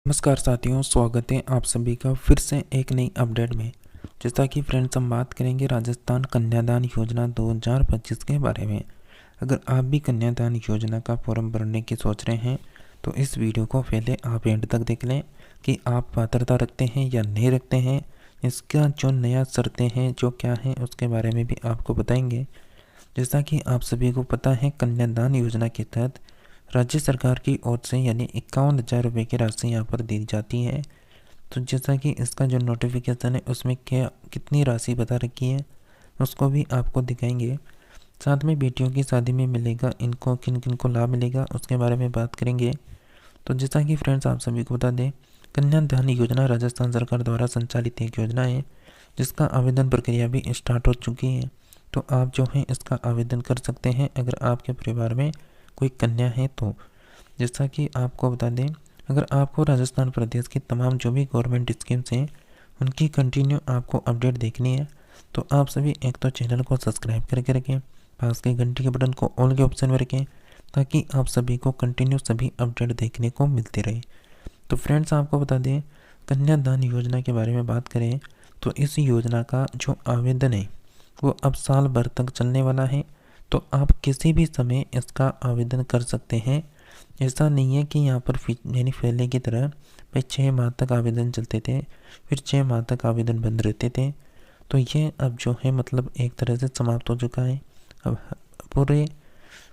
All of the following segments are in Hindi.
नमस्कार साथियों, स्वागत है आप सभी का फिर से एक नई अपडेट में। जैसा कि फ्रेंड्स हम बात करेंगे राजस्थान कन्यादान योजना 2025 के बारे में। अगर आप भी कन्यादान योजना का फॉर्म भरने की सोच रहे हैं तो इस वीडियो को पहले आप एंड तक देख लें कि आप पात्रता रखते हैं या नहीं रखते हैं। इसका जो नया शर्तें हैं जो क्या हैं उसके बारे में भी आपको बताएंगे। जैसा कि आप सभी को पता है, कन्यादान योजना के तहत राज्य सरकार की ओर से यानी 51,000 रुपये की राशि यहाँ पर दी जाती है। तो जैसा कि इसका जो नोटिफिकेशन है उसमें क्या कितनी राशि बता रखी है उसको भी आपको दिखाएंगे। साथ में बेटियों की शादी में मिलेगा, इनको किन किन को लाभ मिलेगा उसके बारे में बात करेंगे। तो जैसा कि फ्रेंड्स आप सभी को बता दें, कन्यादान योजना राजस्थान सरकार द्वारा संचालित एक योजना है जिसका आवेदन प्रक्रिया भी स्टार्ट हो चुकी है। तो आप जो है इसका आवेदन कर सकते हैं अगर आपके परिवार में कोई कन्या है तो। जैसा कि आपको बता दें, अगर आपको राजस्थान प्रदेश की तमाम जो भी गवर्नमेंट स्कीम्स हैं उनकी कंटिन्यू आपको अपडेट देखनी है तो आप सभी एक तो चैनल को सब्सक्राइब करके रखें, पास के घंटी के बटन को ऑल के ऑप्शन में रखें ताकि आप सभी को कंटिन्यू सभी अपडेट देखने को मिलते रहे। तो फ्रेंड्स आपको बता दें, कन्यादान योजना के बारे में बात करें तो इस योजना का जो आवेदन है वो अब साल भर तक चलने वाला है। तो आप किसी भी समय इसका आवेदन कर सकते हैं। ऐसा नहीं है कि यहाँ पर यानी पहले की तरह भाई 6 माह तक आवेदन चलते थे फिर 6 माह तक आवेदन बंद रहते थे। तो ये अब जो है मतलब एक तरह से समाप्त हो चुका है। अब पूरे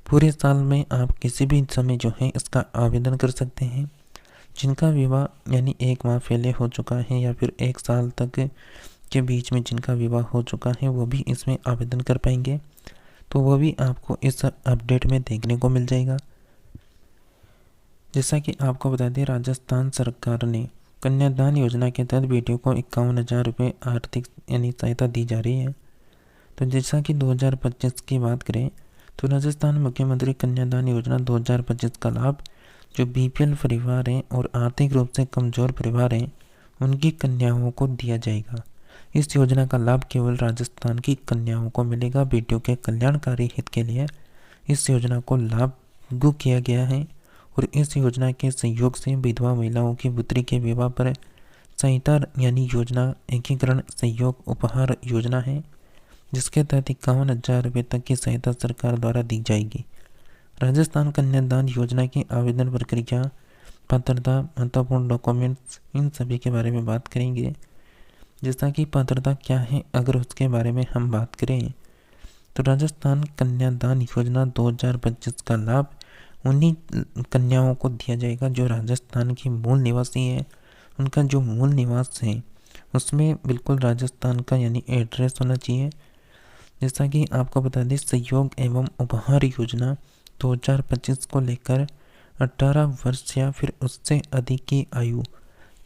पूरे साल में आप किसी भी समय जो है इसका आवेदन कर सकते हैं। जिनका विवाह यानी 1 माह पहले हो चुका है या फिर 1 साल तक के बीच में जिनका विवाह हो चुका है वो भी इसमें आवेदन कर पाएंगे। तो वो भी आपको इस अपडेट में देखने को मिल जाएगा। जैसा कि आपको बता दें, राजस्थान सरकार ने कन्यादान योजना के तहत बेटियों को 51,000 रुपये आर्थिक यानी सहायता दी जा रही है। तो जैसा कि 2025 की बात करें तो राजस्थान मुख्यमंत्री कन्यादान योजना 2025 का लाभ जो बीपीएल परिवार हैं और आर्थिक रूप से कमज़ोर परिवार हैं उनकी कन्याओं को दिया जाएगा। इस योजना का लाभ केवल राजस्थान की कन्याओं को मिलेगा। बेटियों के कल्याणकारी हित के लिए इस योजना को लागू किया गया है और इस योजना के सहयोग से विधवा महिलाओं की पुत्री के विवाह पर सहायता यानी योजना एकीकरण सहयोग उपहार योजना है जिसके तहत 51,000 रुपये तक की सहायता सरकार द्वारा दी जाएगी। राजस्थान कन्यादान योजना की आवेदन प्रक्रिया, पात्रता, महत्वपूर्ण डॉक्यूमेंट्स, इन सभी के बारे में बात करेंगे। जैसा कि पात्रता क्या है अगर उसके बारे में हम बात करें तो राजस्थान कन्यादान योजना 2025 का लाभ उन्हीं कन्याओं को दिया जाएगा जो राजस्थान की मूल निवासी है। उनका जो मूल निवास है उसमें बिल्कुल राजस्थान का यानी एड्रेस होना चाहिए। जैसा कि आपको बता दें, सहयोग एवं उपहार योजना 2025 को लेकर 18 वर्ष या फिर उससे अधिक की आयु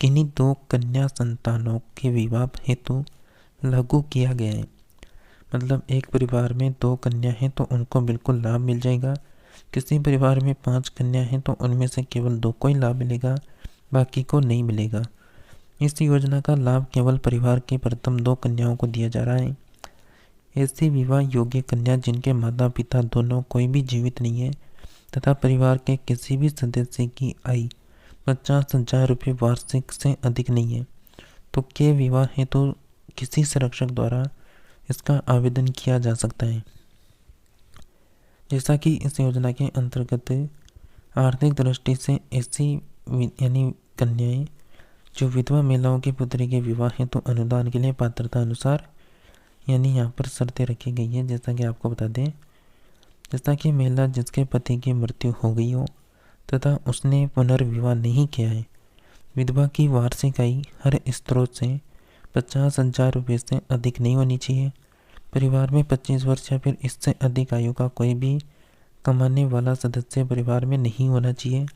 किन्हीं 2 कन्या संतानों के विवाह हेतु लागू किया गया है। मतलब एक परिवार में 2 कन्या हैं तो उनको बिल्कुल लाभ मिल जाएगा। किसी परिवार में 5 कन्या हैं तो उनमें से केवल 2 को ही लाभ मिलेगा, बाकी को नहीं मिलेगा। इस योजना का लाभ केवल परिवार के प्रथम 2 कन्याओं को दिया जा रहा है। ऐसी विवाह योग्य कन्या जिनके माता पिता दोनों कोई भी जीवित नहीं है तथा परिवार के किसी भी सदस्य की आय 50,000 रुपये वार्षिक से अधिक नहीं है तो के विवाह हेतु किसी संरक्षक द्वारा इसका आवेदन किया जा सकता है। जैसा कि इस योजना के अंतर्गत आर्थिक दृष्टि से ऐसी यानी कन्याएं जो विधवा महिलाओं की पुत्री के विवाह हेतु अनुदान के लिए पात्रता अनुसार यानी यहाँ पर शर्तें रखी गई है। जैसा कि आपको बता दें, जैसा कि महिला जिसके पति की मृत्यु हो गई हो तथा उसने पुनर्विवाह नहीं किया है, विधवा की वार्षिक आय हर स्रोत से 50,000 रुपये से अधिक नहीं होनी चाहिए। परिवार में 25 वर्ष या फिर इससे अधिक आयु का कोई भी कमाने वाला सदस्य परिवार में नहीं होना चाहिए।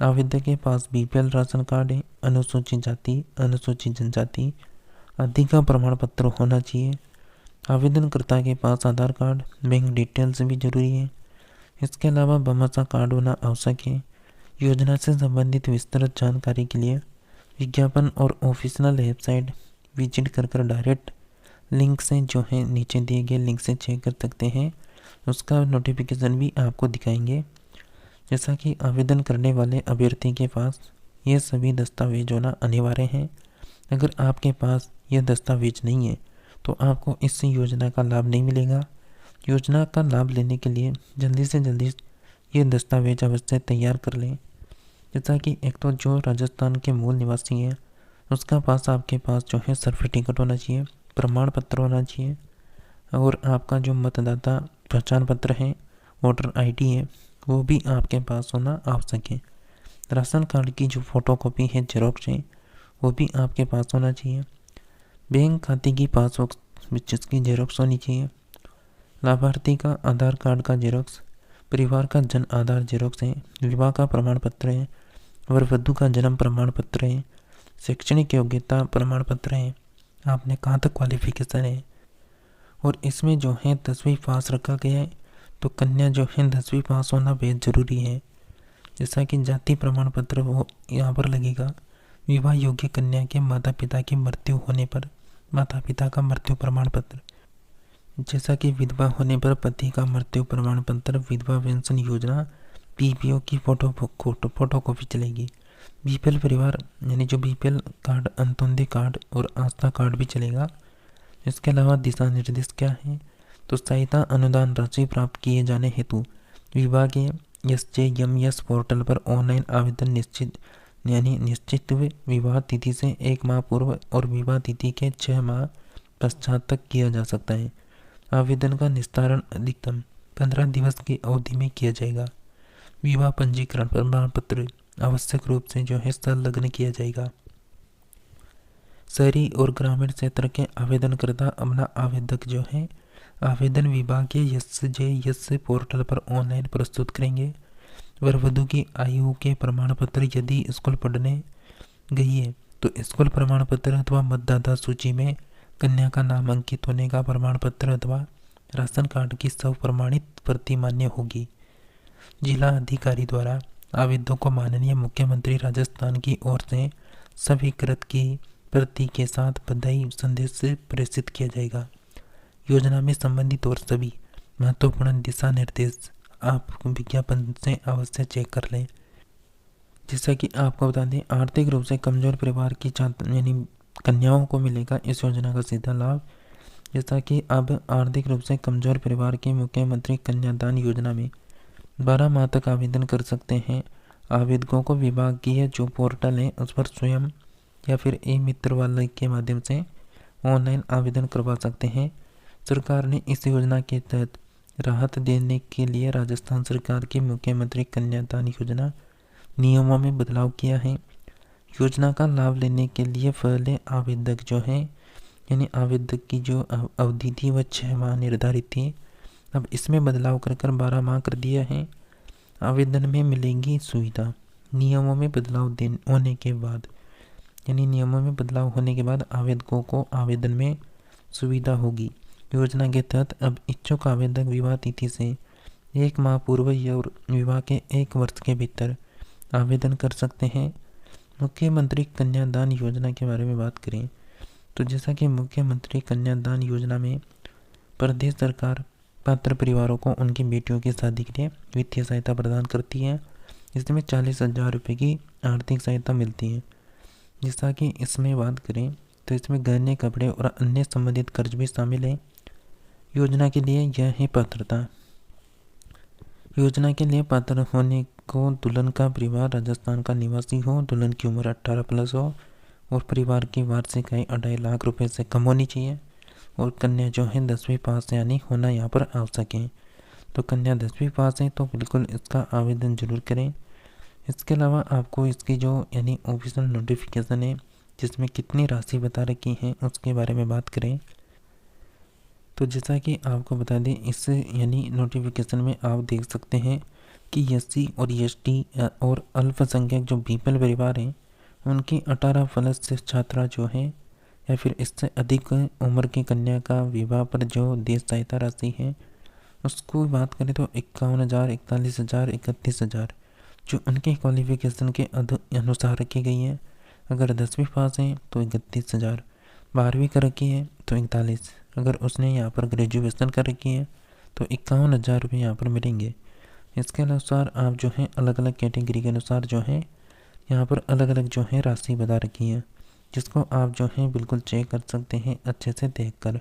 आवेदक के पास बीपीएल राशन कार्ड है, अनुसूचित जाति, अनुसूचित जनजाति आदि का प्रमाण पत्र होना चाहिए। आवेदनकर्ता के पास आधार कार्ड, बैंक डिटेल्स भी जरूरी है। इसके अलावा भामाशाह कार्ड होना आवश्यक है। योजना से संबंधित विस्तृत जानकारी के लिए विज्ञापन और ऑफिशियल वेबसाइट विजिट कर डायरेक्ट लिंक से जो है नीचे दिए गए लिंक से चेक कर सकते हैं। उसका नोटिफिकेशन भी आपको दिखाएंगे। जैसा कि आवेदन करने वाले अभ्यर्थी के पास ये सभी दस्तावेज होना अनिवार्य हैं। अगर आपके पास ये दस्तावेज नहीं है तो आपको इस योजना का लाभ नहीं मिलेगा। योजना का लाभ लेने के लिए जल्दी से जल्दी ये दस्तावेज अवश्य तैयार कर लें। जैसा कि एक तो जो राजस्थान के मूल निवासी हैं उसका पास आपके पास जो है सर्टिफिकेट होना चाहिए, प्रमाण पत्र होना चाहिए, और आपका जो मतदाता पहचान पत्र है, वोटर आईडी है, वो भी आपके पास होना आवश्यक है। राशन कार्ड की जो फोटोकॉपी है, जेरोक्स है, वो भी आपके पास होना चाहिए। बैंक खाते की पासबुक जिसकी जेरोक्स होनी चाहिए। लाभार्थी का आधार कार्ड का जेरोक्स, परिवार का जन आधार जेरोक्स है, विवाह का प्रमाण पत्र है, वर वधू का जन्म प्रमाण पत्र है, शैक्षणिक योग्यता प्रमाण पत्र है, आपने कहाँ तक क्वालिफिकेशन है, और इसमें जो है 10वीं पास रखा गया है। तो कन्या जो है 10वीं पास होना बेहद ज़रूरी है। जैसा कि जाति प्रमाण पत्र वो यहाँ पर लगेगा। विवाह योग्य कन्या के माता पिता की मृत्यु होने पर माता पिता का मृत्यु प्रमाण पत्र, जैसा कि विधवा होने पर पति का मृत्यु प्रमाण पत्र, विधवा पेंशन योजना, पीपीओ की फोटोकॉपी चलेगी। बीपीएल परिवार यानी जो बीपीएल कार्ड, अंत्योदय कार्ड और आस्था कार्ड भी चलेगा। इसके अलावा दिशा निर्देश क्या है, तो सहायता अनुदान राशि प्राप्त किए जाने हेतु विभाग के SJMS पोर्टल पर ऑनलाइन आवेदन निश्चित विवाह तिथि से 1 माह पूर्व और विवाह तिथि के 6 माह पश्चात तक किया जा सकता है। आवेदन का निस्तारण अधिकतम 15 दिवस की अवधि में किया जाएगा। विवाह पंजीकरण प्रमाण पत्र आवश्यक रूप से जो है संलग्न किया जाएगा। शहरी और ग्रामीण क्षेत्र के आवेदनकर्ता अपना आवेदक जो है आवेदन विभाग के SJS पोर्टल पर ऑनलाइन प्रस्तुत करेंगे। वर वधू की आयु के प्रमाण पत्र, यदि स्कूल पढ़ने गई है तो स्कूल प्रमाण पत्र अथवा मतदाता सूची में कन्या का नाम अंकित होने का प्रमाण पत्र अथवा राशन कार्ड की सब प्रमाणित प्रति मान्य होगी। जिला अधिकारी द्वारा आवेदकों को माननीय मुख्यमंत्री राजस्थान की ओर से स्वीकृत की प्रति के साथ बधाई संदेश से प्रेषित किया जाएगा। योजना में संबंधित और सभी महत्वपूर्ण दिशा निर्देश आप विज्ञापन से अवश्य चेक कर लें। जैसा कि आपको बता दें, आर्थिक रूप से कमजोर परिवार की छात्र यानी कन्याओं को मिलेगा इस योजना का सीधा लाभ। जैसा कि अब आर्थिक रूप से कमजोर परिवार की मुख्यमंत्री कन्यादान योजना में 12 माह तक आवेदन कर सकते हैं। आवेदकों को विभाग की है जो पोर्टल है उस पर स्वयं या फिर मित्र वाले के माध्यम से ऑनलाइन आवेदन करवा सकते हैं। सरकार ने इस योजना के तहत राहत देने के लिए राजस्थान सरकार की मुख्यमंत्री कन्यादान योजना नियमों में बदलाव किया है। योजना का लाभ लेने के लिए पहले आवेदक जो है यानी आवेदक की जो अवधि थी वह 6 माह निर्धारित थी। अब इसमें बदलाव कर 12 माह कर दिया है। आवेदन में मिलेगी सुविधा। नियमों में बदलाव होने के बाद यानी नियमों में बदलाव होने के बाद आवेदकों को आवेदन में सुविधा होगी। योजना के तहत अब इच्छुक आवेदक विवाह तिथि से 1 माह पूर्व या विवाह के 1 वर्ष के भीतर आवेदन कर सकते हैं। मुख्यमंत्री कन्यादान योजना के बारे में बात करें तो जैसा कि मुख्यमंत्री कन्यादान योजना में प्रदेश सरकार पात्र परिवारों को उनकी बेटियों की शादी के लिए वित्तीय सहायता प्रदान करती है। इसमें 40,000 रुपये की आर्थिक सहायता मिलती है। जैसा कि इसमें बात करें तो इसमें गहने, कपड़े और अन्य संबंधित खर्च भी शामिल है। योजना के लिए यह है पात्रता। योजना के लिए पात्र होने को दुल्हन का परिवार राजस्थान का निवासी हो, दुल्हन की उम्र 18 प्लस हो और परिवार की वार्षिक आय 2.5 लाख रुपए से कम होनी चाहिए और कन्या जो है 10वीं पास यानी होना यहाँ पर आवश्यक है। तो कन्या 10वीं पास है तो बिल्कुल इसका आवेदन जरूर करें। इसके अलावा आपको इसकी जो यानी ऑफिशियल नोटिफिकेशन है जिसमें कितनी राशि बता रखी है उसके बारे में बात करें तो जैसा कि आपको बता दें इस यानी नोटिफिकेशन में आप देख सकते हैं कि SC और ST और अल्पसंख्यक जो बीपीएल परिवार हैं उनकी 18 प्लस से छात्रा जो है या फिर इससे अधिक उम्र की कन्या का विवाह पर जो देश सहायता राशि है उसको बात करें तो 51,000, 41,000, 31,000 जो उनके क्वालिफिकेशन के अनुसार रखी गई है। अगर 10वीं पास हैं तो 31,000, 12वीं कर रखी है तो 41, अगर उसने यहाँ पर ग्रेजुएशन कर रखी है तो 51,000 रुपये यहाँ पर मिलेंगे। इसके अनुसार आप जो है अलग अलग कैटेगरी के अनुसार जो है यहाँ पर अलग अलग जो है राशि बता रखी है, जिसको आप जो है बिल्कुल चेक कर सकते हैं अच्छे से देखकर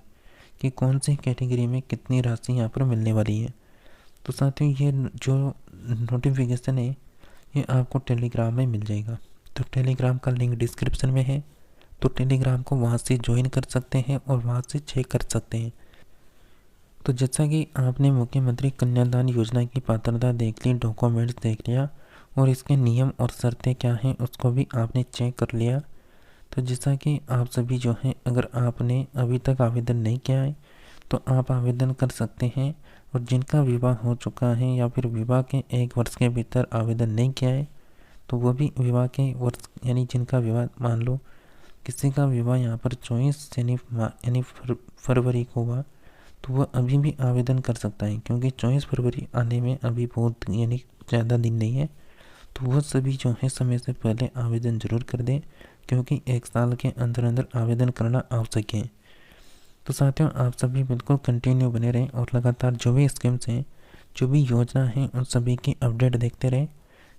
कि कौन सी कैटेगरी में कितनी राशि यहाँ पर मिलने वाली है। तो साथियों ये जो नोटिफिकेशन है ये आपको टेलीग्राम में मिल जाएगा। तो टेलीग्राम का लिंक डिस्क्रिप्शन में है, तो टेलीग्राम को वहाँ से ज्वाइन कर सकते हैं और वहाँ से चेक कर सकते हैं। तो जैसा कि आपने मुख्यमंत्री कन्यादान योजना की पात्रता देख ली, डॉक्यूमेंट्स देख लिया और इसके नियम और शर्तें क्या हैं उसको भी आपने चेक कर लिया। तो जैसा कि आप सभी जो हैं, अगर आपने अभी तक आवेदन नहीं किया है तो आप आवेदन कर सकते हैं, और जिनका विवाह हो चुका है या फिर विवाह के 1 वर्ष के भीतर आवेदन नहीं किया है तो वो भी विवाह के वर्ष, यानी जिनका विवाह, मान लो किसी का विवाह यहाँ पर 24 यानी फरवरी को हुआ तो वह अभी भी आवेदन कर सकता है, क्योंकि 24 फरवरी आने में अभी बहुत यानी ज़्यादा दिन नहीं है। तो वह सभी जो है समय से पहले आवेदन ज़रूर कर दें, क्योंकि 1 साल के अंदर अंदर आवेदन करना आवश्यक है। तो साथियों आप सभी बिल्कुल कंटिन्यू बने रहें और लगातार जो भी स्कीम्स हैं, जो भी योजना है, उन सभी की अपडेट देखते रहें।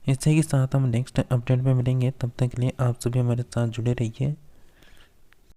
इसी के साथ हम नेक्स्ट अपडेट में मिलेंगे, तब तक के लिए आप सभी हमारे साथ जुड़े रहिए।